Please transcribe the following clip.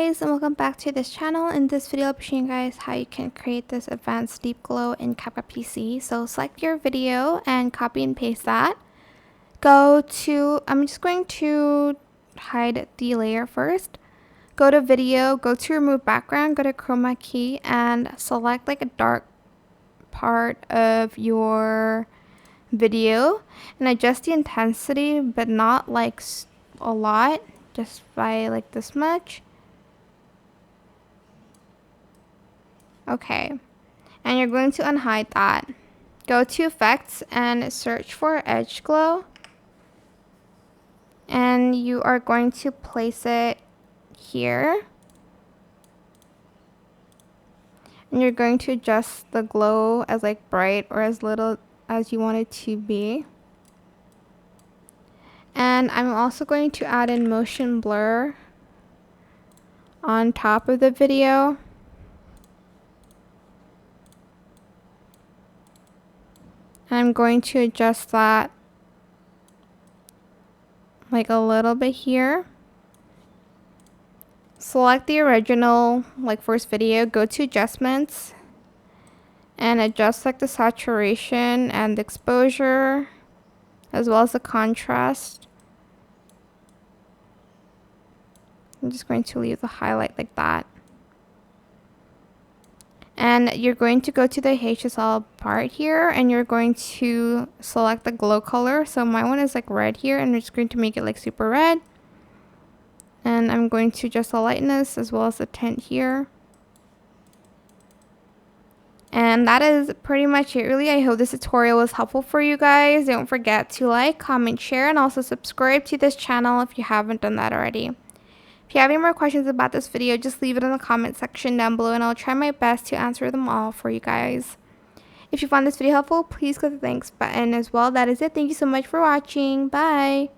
guys, and welcome back to this channel. In this video I'll be showing you guys how you can create this advanced deep glow in CapCut PC. So select your video and copy and paste that. I'm just going to hide the layer first. Go to video, go to remove background, go to chroma key and select like a dark part of your video and adjust the intensity, but not like a lot, just by like this much. Okay, and you're going to unhide that. Go to effects and search for edge glow, and you are going to place it here, and you're going to adjust the glow as like bright or as little as you want it to be. And I'm also going to add in motion blur on top of the video. I'm going to adjust that like a little bit here. Select the original like first video, go to adjustments and adjust like the saturation and the exposure as well as the contrast. I'm just going to leave the highlight like that. And you're going to go to the HSL part here and you're going to select the glow color. So my one is like red here, and I'm just going to make it like super red. And I'm going to adjust the lightness as well as the tint here. And that is pretty much it really. I hope this tutorial was helpful for you guys. Don't forget to like, comment, share, and also subscribe to this channel if you haven't done that already. If you have any more questions about this video, just leave it in the comment section down below and I'll try my best to answer them all for you guys. If you found this video helpful, please click the thanks button as well. That is it. Thank you so much for watching. Bye.